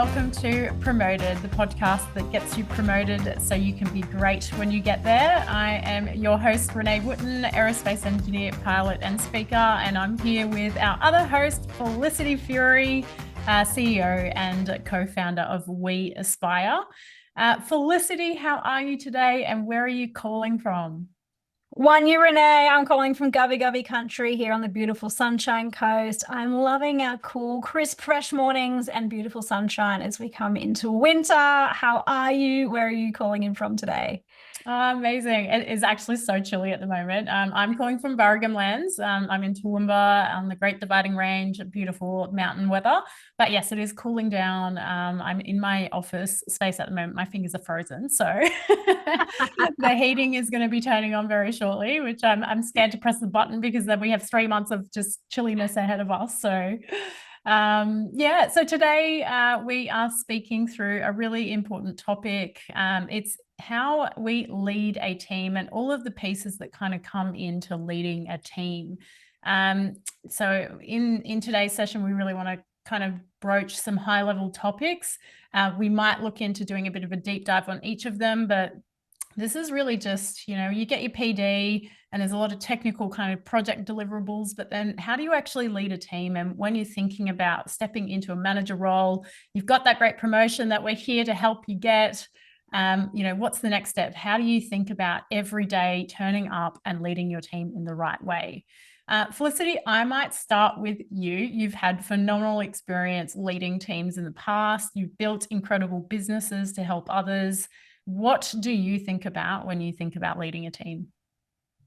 welcome to Promoted, the podcast that gets you promoted so you can be great when you get there. I am your host, Renee Wooten, aerospace engineer, pilot and speaker, and I'm here with our other host, Felicity Fury, CEO and co-founder of We Aspire. Felicity, how are you today and where are you calling from? One year, Renee. I'm calling from Gubby Gubby country here on the beautiful Sunshine Coast. I'm loving our cool, crisp, fresh mornings and beautiful sunshine as we come into winter. How are you? Where are you calling in from today? Oh, amazing. It is actually so chilly at the moment. I'm calling from Burragam Lands. I'm in Toowoomba on the Great Dividing Range, beautiful mountain weather. But yes, it is cooling down. I'm in my office space at the moment. My fingers are frozen. So the heating is going to be turning on very shortly, which I'm scared to press the button because then we have 3 months of just chilliness ahead of us. So today we are speaking through a really important topic. It's how we lead a team and all of the pieces that kind of come into leading a team. So in today's session, we really want to kind of broach some high level topics. We might look into doing a bit of a deep dive on each of them, but this is really just, you get your PD and there's a lot of technical kind of project deliverables, but then how do you actually lead a team? And when you're thinking about stepping into a manager role, you've got that great promotion that we're here to help you get. What's the next step? How do you think about every day turning up and leading your team in the right way? Felicity, I might start with you. You've had phenomenal experience leading teams in the past. You've built incredible businesses to help others. What do you think about when you think about leading a team?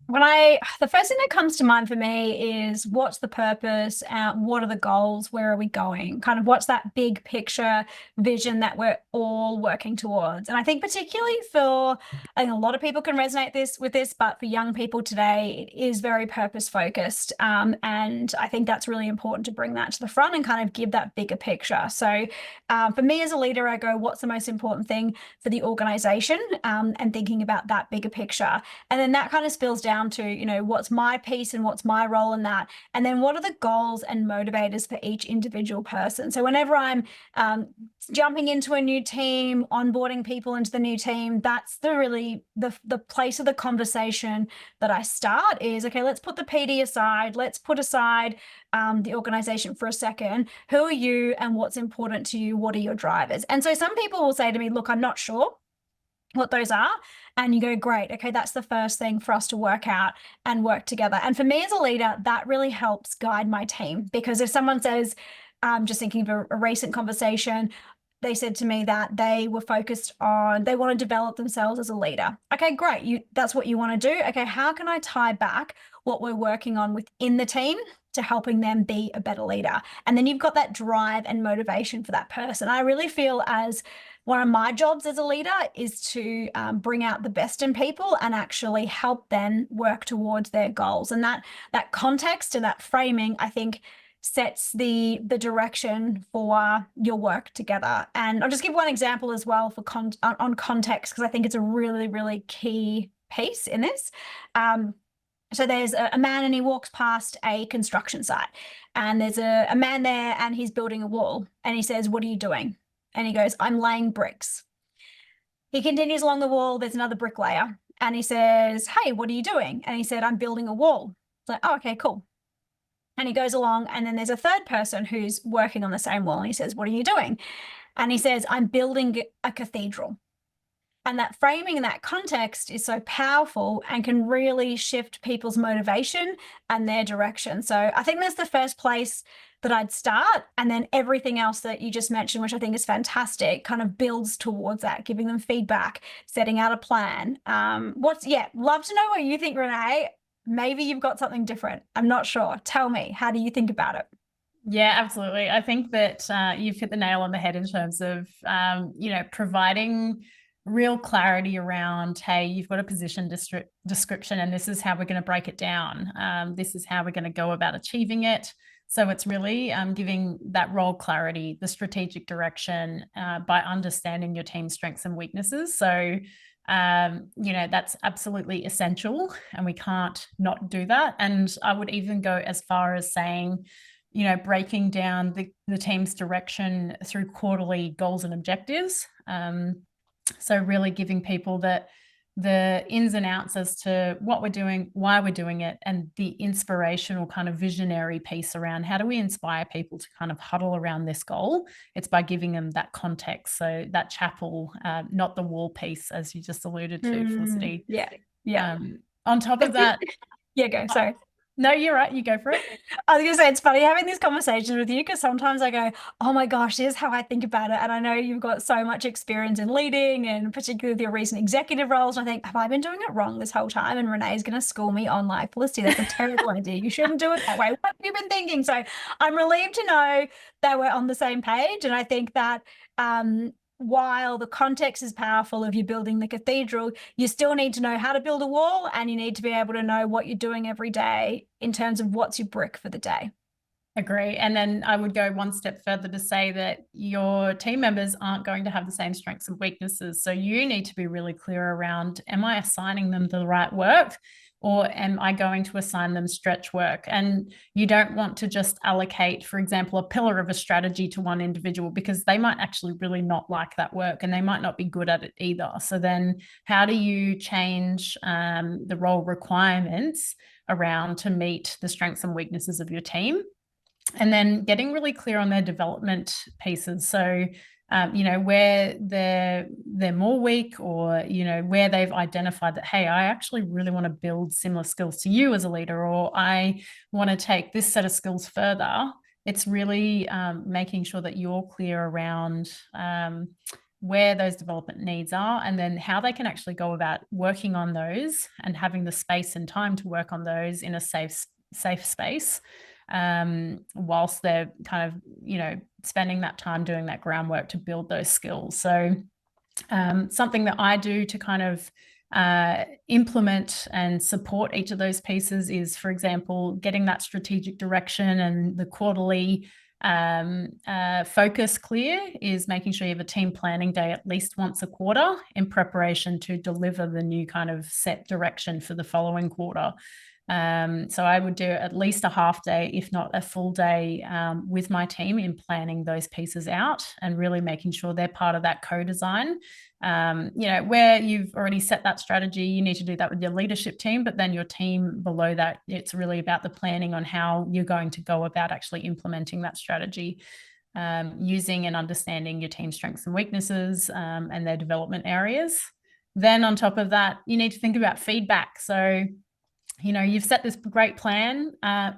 The first thing that comes to mind for me is what's the purpose? What are the goals? Where are we going? Kind of what's that big picture vision that we're all working towards? And I think particularly I think a lot of people can resonate with this, but for young people today, it is very purpose focused. And I think that's really important to bring that to the front and kind of give that bigger picture. So for me as a leader, I go, what's the most important thing for the organization? And thinking about that bigger picture. And then that kind of spills down to, what's my piece and what's my role in that? And then what are the goals and motivators for each individual person? So whenever I'm jumping into a new team, onboarding people into the new team, that's the place of the conversation that I start is, okay, let's put the PD aside. Let's put aside the organization for a second. Who are you and what's important to you? What are your drivers? And so some people will say to me, look, I'm not sure what those are. And you go, great, okay, that's the first thing for us to work out and work together. And for me as a leader, that really helps guide my team, because if someone says, just thinking of a recent conversation, they said to me that they were focused on, they want to develop themselves as a leader. Okay, great. That's what you want to do. Okay, how can I tie back what we're working on within the team to helping them be a better leader? And then you've got that drive and motivation for that person. I really feel as one of my jobs as a leader is to bring out the best in people and actually help them work towards their goals. And that context and that framing, I think, sets the direction for your work together. And I'll just give one example as well on context, because I think it's a really, really key piece in this. So there's a man and he walks past a construction site, and there's a man there and he's building a wall, and he says, "What are you doing?" And he goes, "I'm laying bricks." He continues along the wall. There's another bricklayer, and he says, "Hey, what are you doing?" And he said, "I'm building a wall." It's like, "Oh, okay, cool." And he goes along, and then there's a third person who's working on the same wall, and he says, "What are you doing?" And he says, "I'm building a cathedral." And that framing and that context is so powerful and can really shift people's motivation and their direction. So I think that's the first place that I'd start. And then everything else that you just mentioned, which I think is fantastic, kind of builds towards that, giving them feedback, setting out a plan. Love to know what you think, Renee. Maybe you've got something different. I'm not sure. Tell me, how do you think about it? Yeah, absolutely. I think that you've hit the nail on the head in terms of, providing real clarity around, hey, you've got a position description and this is how we're going to break it down. This is how we're going to go about achieving it. So it's really giving that role clarity, the strategic direction by understanding your team's strengths and weaknesses. So, that's absolutely essential and we can't not do that. And I would even go as far as saying, breaking down the team's direction through quarterly goals and objectives. So really giving people the ins and outs as to what we're doing, why we're doing it, and the inspirational kind of visionary piece around how do we inspire people to kind of huddle around this goal. It's by giving them that context. So that chapel, not the wall piece, as you just alluded to, Felicity. Yeah. On top of that, yeah, go. Sorry. No, you're right. You go for it. I was going to say, it's funny having these conversations with you because sometimes I go, oh my gosh, here's how I think about it. And I know you've got so much experience in leading and particularly with your recent executive roles. And I think, have I been doing it wrong this whole time? And Renee's going to school me on like, Felicity, that's a terrible idea. You shouldn't do it that way. What have you been thinking? So I'm relieved to know that we're on the same page. And I think that while the context is powerful of you building the cathedral, you still need to know how to build a wall, and you need to be able to know what you're doing every day in terms of what's your brick for the day. Agree. And then I would go one step further to say that your team members aren't going to have the same strengths and weaknesses. So you need to be really clear around, am I assigning them the right work? Or am I going to assign them stretch work? And you don't want to just allocate, for example, a pillar of a strategy to one individual, because they might actually really not like that work and they might not be good at it either. So then how do you change the role requirements around to meet the strengths and weaknesses of your team? And then getting really clear on their development pieces. So where they're more weak, or, where they've identified that, hey, I actually really want to build similar skills to you as a leader, or I want to take this set of skills further. It's really making sure that you're clear around where those development needs are, and then how they can actually go about working on those and having the space and time to work on those in a safe space, whilst they're kind of, spending that time doing that groundwork to build those skills. So something that I do to kind of implement and support each of those pieces is, for example, getting that strategic direction and the quarterly focus clear, is making sure you have a team planning day at least once a quarter in preparation to deliver the new kind of set direction for the following quarter. So I would do at least a half day, if not a full day, with my team in planning those pieces out and really making sure they're part of that co-design. Where you've already set that strategy, you need to do that with your leadership team, but then your team below that, it's really about the planning on how you're going to go about actually implementing that strategy, using and understanding your team's strengths and weaknesses, and their development areas. Then on top of that, you need to think about feedback. So you've set this great plan.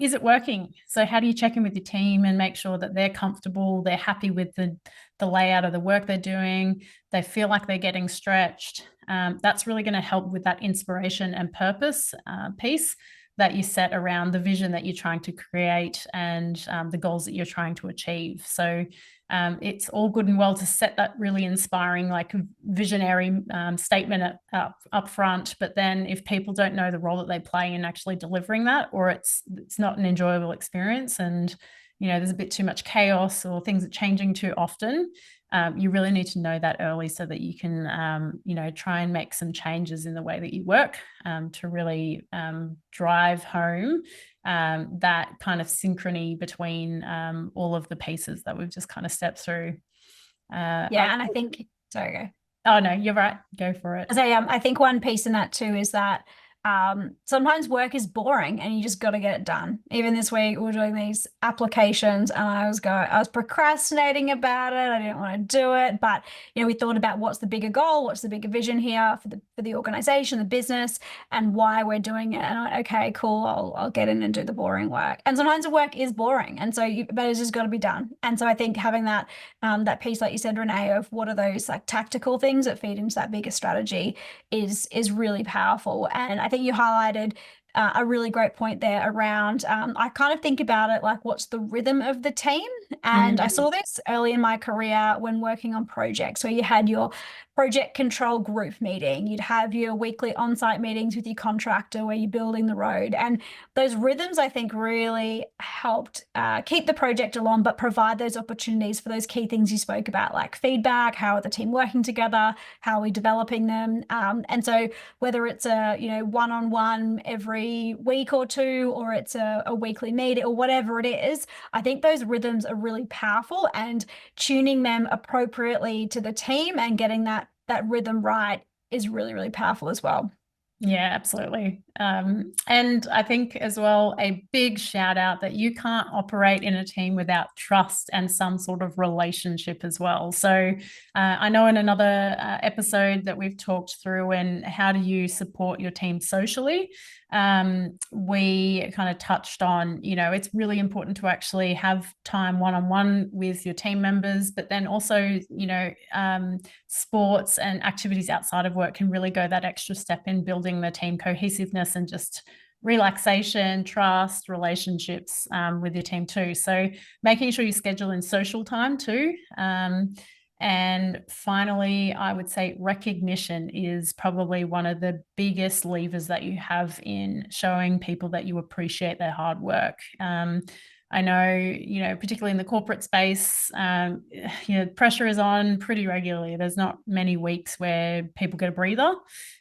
Is it working? So how do you check in with your team and make sure that they're comfortable, they're happy with the layout of the work they're doing, they feel like they're getting stretched? That's really going to help with that inspiration and purpose piece that you set around the vision that you're trying to create and the goals that you're trying to achieve. So it's all good and well to set that really inspiring, like visionary statement up front, but then if people don't know the role that they play in actually delivering that, or it's not an enjoyable experience, and there's a bit too much chaos or things are changing too often, you really need to know that early so that you can try and make some changes in the way that you work, to really drive home that kind of synchrony between all of the pieces that we've just kind of stepped through. And I think, sorry, go. Oh no, you're right. Go for it. I think one piece in that too is that sometimes work is boring and you just got to get it done. Even this week we were doing these applications and I was procrastinating about it. I didn't want to do it, but we thought about what's the bigger goal, what's the bigger vision here for the organization, the business, and why we're doing it. And I, okay, cool, I'll get in and do the boring work. And sometimes the work is boring, and so but it's just got to be done. And so I think having that that piece, like you said, Renee, of what are those like tactical things that feed into that bigger strategy is really powerful. And I think you highlighted a really great point there around, I kind of think about it like, what's the rhythm of the team? And I saw this early in my career when working on projects, where you had your project control group meeting, you'd have your weekly on-site meetings with your contractor where you're building the road. And those rhythms, I think, really helped keep the project along, but provide those opportunities for those key things you spoke about, like feedback, how are the team working together, how are we developing them? And so whether it's a one-on-one every every week or two, or it's a weekly meeting or whatever it is. I think those rhythms are really powerful, and tuning them appropriately to the team and getting that rhythm right is really, really powerful as well. Yeah, absolutely. And I think as well, a big shout out that you can't operate in a team without trust and some sort of relationship as well. So I know in another episode that we've talked through and how do you support your team socially, we kind of touched on, it's really important to actually have time one-on-one with your team members, but then also, sports and activities outside of work can really go that extra step in building the team cohesiveness and just relaxation, trust, relationships with your team too. So making sure you schedule in social time too. And finally, I would say recognition is probably one of the biggest levers that you have in showing people that you appreciate their hard work. I know, particularly in the corporate space, pressure is on pretty regularly. There's not many weeks where people get a breather.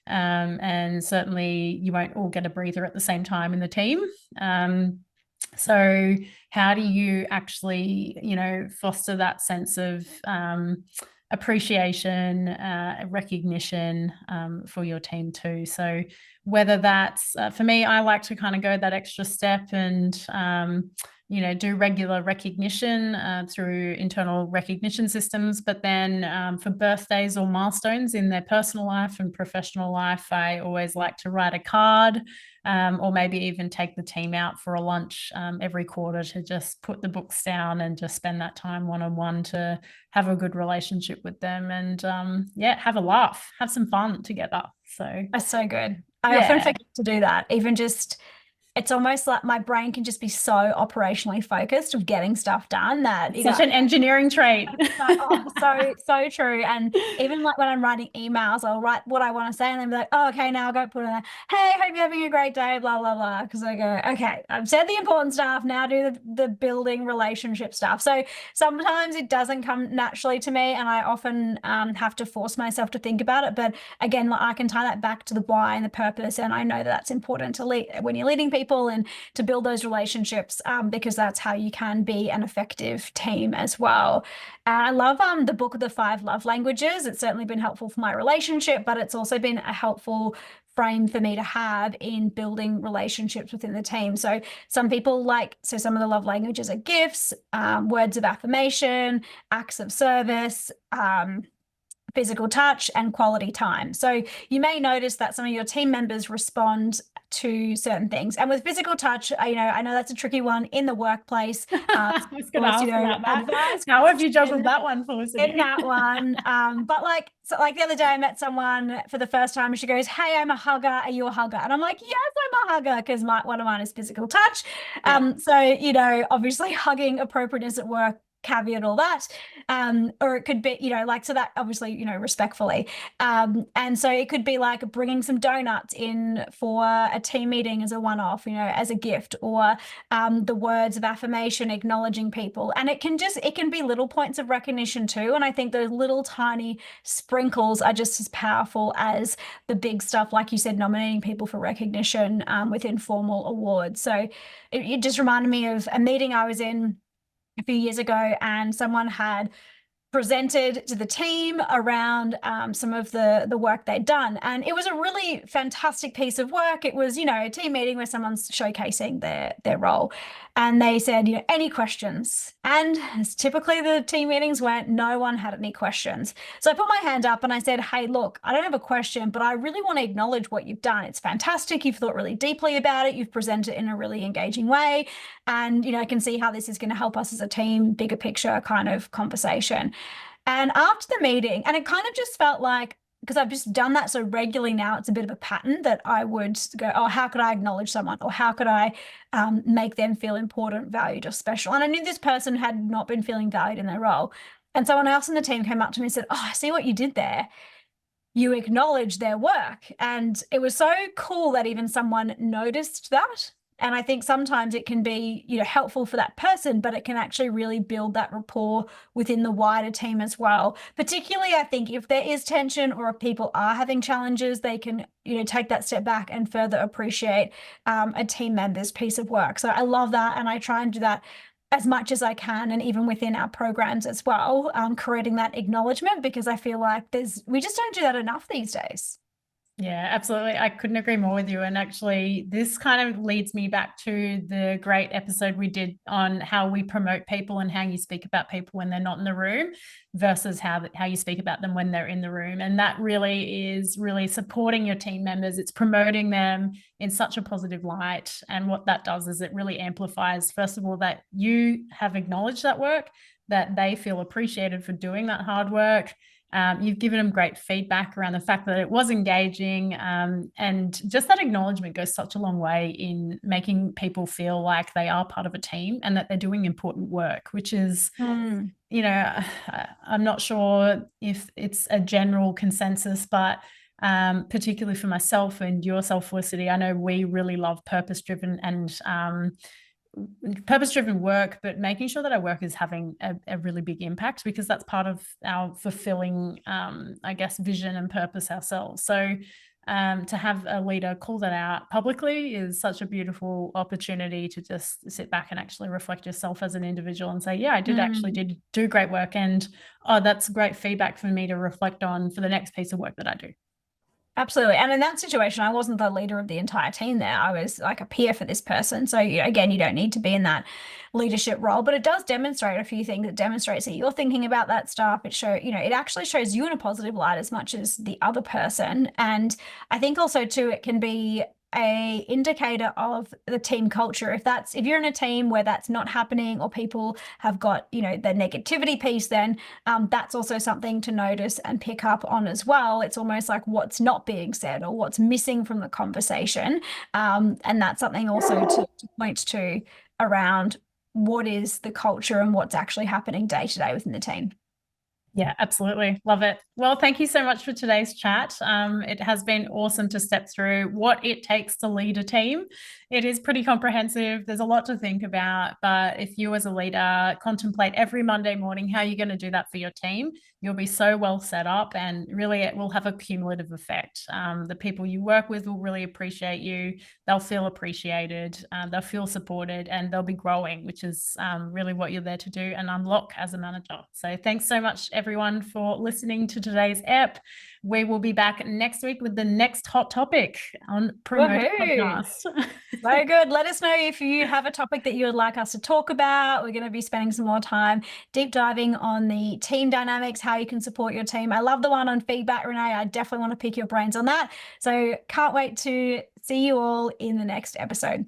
And certainly you won't all get a breather at the same time in the team. So how do you actually, foster that sense of appreciation, recognition for your team too? So whether that's, for me, I like to kind of go that extra step and, do regular recognition through internal recognition systems. But then for birthdays or milestones in their personal life and professional life, I always like to write a card or maybe even take the team out for a lunch every quarter to just put the books down and just spend that time one-on-one to have a good relationship with them and have a laugh, have some fun together. So that's so good. I often forget to do that. Even just, it's almost like my brain can just be so operationally focused of getting stuff done that it's such an engineering trait. So true. And even like when I'm writing emails, I'll write what I want to say and then be like, oh, okay, now I'll go put in there, hey, hope you're having a great day, blah, blah, blah. Because I go, okay, I've said the important stuff, now do the building relationship stuff. So sometimes it doesn't come naturally to me and I often have to force myself to think about it. But again, like, I can tie that back to the why and the purpose. And I know that that's important to lead when you're leading people and to build those relationships because that's how you can be an effective team as well. I love the book of the 5 love languages. It's certainly been helpful for my relationship, but it's also been a helpful frame for me to have in building relationships within the team. So some people some of the love languages are gifts, words of affirmation, acts of service, physical touch, and quality time. So you may notice that some of your team members respond to certain things. And with physical touch, I know that's a tricky one in the workplace. I was going to ask about that. How have you juggled that one, Felicity? In that one. But like the other day I met someone for the first time and she goes, hey, I'm a hugger. Are you a hugger? And I'm like, yes, I'm a hugger, because one of mine is physical touch. Yeah. So, obviously hugging appropriateness at work, caveat all that, or it could be so that obviously respectfully, and so it could be like bringing some donuts in for a team meeting as a one-off, as a gift, or the words of affirmation, acknowledging people. And it can be little points of recognition too, and I think those little tiny sprinkles are just as powerful as the big stuff, like you said, nominating people for recognition with informal awards. So it just reminded me of a meeting I was in a few years ago, and someone had presented to the team around some of the work they'd done. And it was a really fantastic piece of work. It was, a team meeting where someone's showcasing their role. And they said, any questions? And as typically the team meetings went, no one had any questions. So I put my hand up and I said, hey, look, I don't have a question, but I really want to acknowledge what you've done. It's fantastic. You've thought really deeply about it. You've presented it in a really engaging way. And, I can see how this is going to help us as a team, bigger picture kind of conversation. And after the meeting, and it kind of just felt like, because I've just done that so regularly now, it's a bit of a pattern that I would go, oh, how could I acknowledge someone? Or how could I make them feel important, valued, or special? And I knew this person had not been feeling valued in their role. And someone else in the team came up to me and said, oh, I see what you did there. You acknowledged their work. And it was so cool that even someone noticed that. And I think sometimes it can be, helpful for that person, but it can actually really build that rapport within the wider team as well. Particularly, I think if there is tension or if people are having challenges, they can, take that step back and further appreciate a team member's piece of work. So I love that. And I try and do that as much as I can, and even within our programs as well, creating that acknowledgement, because I feel like we just don't do that enough these days. Yeah, absolutely. I couldn't agree more with you. And actually, this kind of leads me back to the great episode we did on how we promote people and how you speak about people when they're not in the room versus how you speak about them when they're in the room. And that really is really supporting your team members. It's promoting them in such a positive light. And what that does is it really amplifies, first of all, that you have acknowledged that work, that they feel appreciated for doing that hard work. You've given them great feedback around the fact that it was engaging, and just that acknowledgement goes such a long way in making people feel like they are part of a team and that they're doing important work, which is, I'm not sure if it's a general consensus, but particularly for myself and yourself, Felicity, I know we really love purpose-driven work, but making sure that our work is having a really big impact, because that's part of our fulfilling, I guess, vision and purpose ourselves. So to have a leader call that out publicly is such a beautiful opportunity to just sit back and actually reflect yourself as an individual and say, yeah, I did actually do great work. And that's great feedback for me to reflect on for the next piece of work that I do. Absolutely. And in that situation, I wasn't the leader of the entire team there. I was like a peer for this person. So again, you don't need to be in that leadership role, but it does demonstrate a few things. It demonstrates that you're thinking about that stuff. It actually shows you in a positive light as much as the other person. And I think also too, it can be a indicator of the team culture. If you're in a team where that's not happening, or people have got, the negativity piece, then that's also something to notice and pick up on as well. It's almost like what's not being said or what's missing from the conversation. And that's something also to point to around what is the culture and what's actually happening day to day within the team. Yeah, absolutely. Love it. Well, thank you so much for today's chat. It has been awesome to step through what it takes to lead a team. It is pretty comprehensive. There's a lot to think about, but if you as a leader contemplate every Monday morning how you're going to do that for your team, you'll be so well set up, and really it will have a cumulative effect. The people you work with will really appreciate you. They'll feel appreciated, they'll feel supported, and they'll be growing, which is really what you're there to do and unlock as a manager. So thanks so much, everyone, for listening to today's ep. We will be back next week with the next hot topic on Promote Podcast. Very good. Let us know if you have a topic that you would like us to talk about. We're going to be spending some more time deep diving on the team dynamics, how you can support your team. I love the one on feedback, Renee. I definitely want to pick your brains on that. So can't wait to see you all in the next episode.